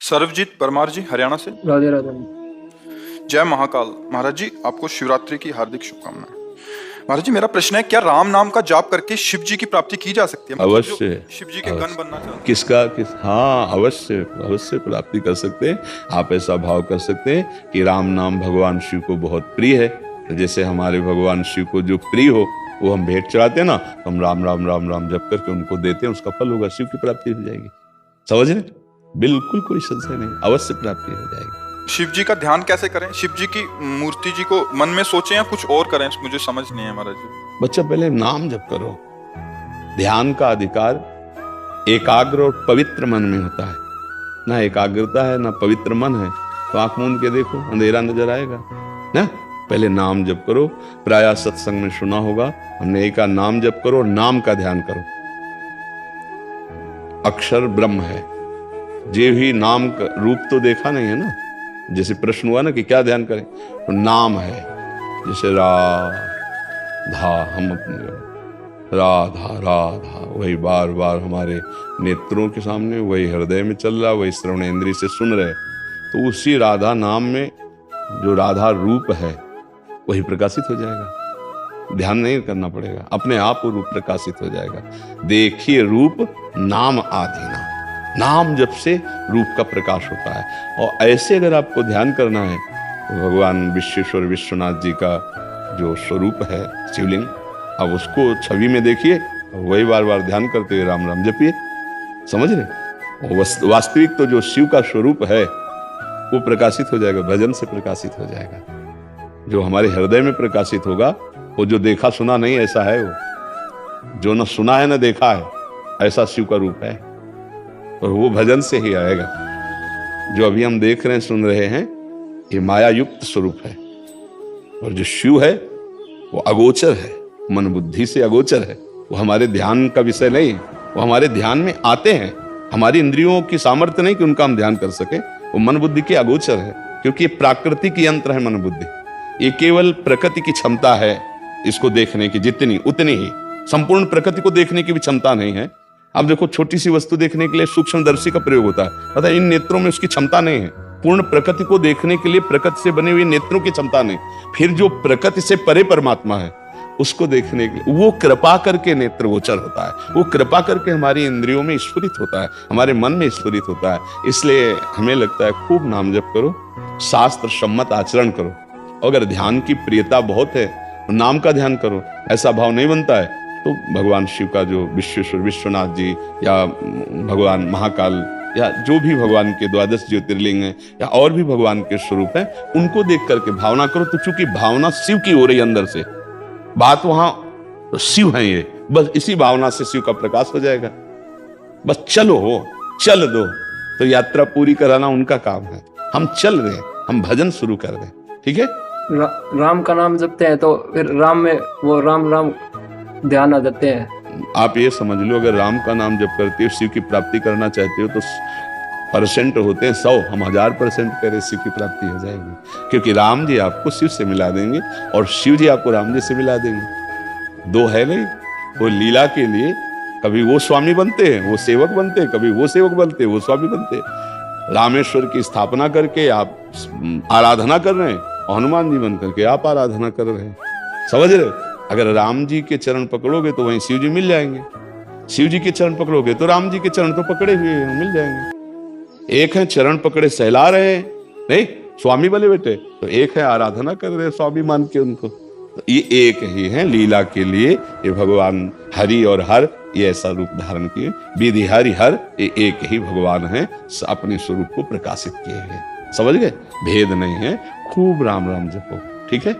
सर्वजीत परमार जी हरियाणा से। राधे राधे। जय महाकाल। महाराज जी आपको शिवरात्रि की हार्दिक शुभकामनाएं। महाराज जी मेरा प्रश्न है, क्या राम नाम का जाप करके शिव जी की प्राप्ति की जा सकती है? अवश्य। शिव जी के गण बनना चाहते हैं। किसका किस हाँ, अवश्य अवश्य प्राप्ति कर सकते हैं। आप ऐसा भाव कर सकते हैं कि राम नाम भगवान शिव को बहुत प्रिय है। तो जैसे हमारे भगवान शिव को जो प्रिय हो वो हम भेंट चढ़ाते हैं ना, तो हम राम राम राम राम जप करके उनको देते हैं, उसका फल होगा, शिव की प्राप्ति हो जाएगी। समझ रहे? बिल्कुल कोई संशय नहीं, अवश्य प्राप्ति हो जाएगी। शिव जी का ध्यान कैसे करें? शिव जी की मूर्ति जी को मन में सोचें या कुछ और करें? मुझे समझ नहीं है महाराज जी। बच्चा पहले नाम जप करो। ध्यान का अधिकार एकाग्र और पवित्र मन में होता है। ना एकाग्रता है ना पवित्र मन है तो आंख मूंद के देखो, अंधेरा नजर आएगा ना। पहले नाम जप करो। प्रायः सत्संग में सुना होगा, हमने एक नाम जप करो और नाम का ध्यान करो। अक्षर ब्रह्म है। जे भी नाम का रूप तो देखा नहीं है ना। जैसे प्रश्न हुआ ना कि क्या ध्यान करें, तो नाम है। जैसे राधा, हम अपने राधा राधा वही बार बार हमारे नेत्रों के सामने, वही हृदय में चल रहा, वही श्रवण इंद्रिय से सुन रहे, तो उसी राधा नाम में जो राधा रूप है वही प्रकाशित हो जाएगा। ध्यान नहीं करना पड़ेगा, अपने आप वो रूप प्रकाशित हो जाएगा। देखिए रूप नाम आधीना, नाम जब से रूप का प्रकाश होता है। और ऐसे अगर आपको ध्यान करना है तो भगवान विश्वेश्वर विश्वनाथ जी का जो स्वरूप है शिवलिंग, अब उसको छवि में देखिए, वही बार बार ध्यान करते हुए राम राम जपिए। समझ रहे? वास्तविक तो जो शिव का स्वरूप है वो प्रकाशित हो जाएगा, भजन से प्रकाशित हो जाएगा। जो हमारे हृदय में प्रकाशित होगा वो जो देखा सुना नहीं ऐसा है, वो जो न सुना है न देखा है ऐसा शिव का रूप है, और वो भजन से ही आएगा। जो अभी हम देख रहे हैं सुन रहे हैं ये माया युक्त स्वरूप है, और जो शिव है वो अगोचर है, मन बुद्धि से अगोचर है। वो हमारे ध्यान का विषय नहीं है, वो हमारे ध्यान में आते हैं। हमारी इंद्रियों की सामर्थ्य नहीं कि उनका हम ध्यान कर सके, वो मन बुद्धि के अगोचर है। क्योंकि ये प्राकृतिक यंत्र है मन बुद्धि, ये केवल प्रकृति की क्षमता है इसको देखने की, जितनी उतनी ही। संपूर्ण प्रकृति को देखने की भी क्षमता नहीं है। अब देखो छोटी सी वस्तु देखने के लिए सूक्ष्मदर्शी का प्रयोग होता है, पता है इन नेत्रों में उसकी क्षमता नहीं है। पूर्ण प्रकृति को देखने के लिए प्रकृति से बने हुए नेत्रों की क्षमता नहीं। फिर जो प्रकृति से परे परमात्मा है उसको देखने के लिए वो कृपा करके नेत्र गोचर होता है, वो कृपा करके हमारी इंद्रियों में स्फुरित होता है, हमारे मन में स्फुरित होता है। इसलिए हमें लगता है खूब नाम जप करो, शास्त्र सम्मत आचरण करो। अगर ध्यान की प्रियता बहुत है नाम का ध्यान करो, ऐसा भाव नहीं बनता है तो भगवान शिव का जो विश्वेश्वर विश्वनाथ जी या भगवान महाकाल या जो भी भगवान के 12 ज्योतिर्लिंग हैं या और भी भगवान के स्वरूप हैं, उनको देख करके भावना करो। तो चूंकि भावना शिव की हो रही अंदर से, बात वहां तो शिव है, ये बस इसी भावना से शिव का प्रकाश हो जाएगा। बस चलो हो, चल दो, तो यात्रा पूरी कराना उनका काम है। हम चल रहे हैं, हम भजन शुरू कर रहे हैं, ठीक है। राम का नाम जपते हैं तो फिर राम में वो राम राम ध्यान आ जाते हैं। आप ये समझ लो, अगर राम का नाम जप करते हो, शिव की प्राप्ति करना चाहते हो, तो परसेंट होते हैं 100, हम 1000% करें शिव की प्राप्ति हो जाएगी। क्योंकि राम जी आपको शिव से मिला देंगे और शिव जी आपको राम जी से मिला देंगे। दो है नहीं, वो लीला के लिए कभी वो स्वामी बनते हैं, वो सेवक बनते हैं, कभी वो सेवक बनते हैं, वो स्वामी बनते हैं। रामेश्वर की स्थापना करके आप आराधना कर रहे हैं, हनुमान जी बन करके आप आराधना कर रहे हैं। समझ रहे? अगर राम जी के चरण पकड़ोगे तो वहीं शिव जी मिल जाएंगे, शिव जी के चरण पकड़ोगे तो राम जी के चरण तो पकड़े हुए हैं, मिल जाएंगे। एक है चरण पकड़े सहला रहे हैं, नहीं स्वामी बने बेटे, तो एक है आराधना कर रहे हैं स्वामी मान के उनको। तो ये एक ही है लीला के लिए। ये भगवान हरि और हर ये ऐसा रूप धारण किए, विधि हरि हर ये एक ही भगवान है, अपने स्वरूप को प्रकाशित किए हैं। समझ गए? भेद नहीं है। खूब राम राम जपो, ठीक है।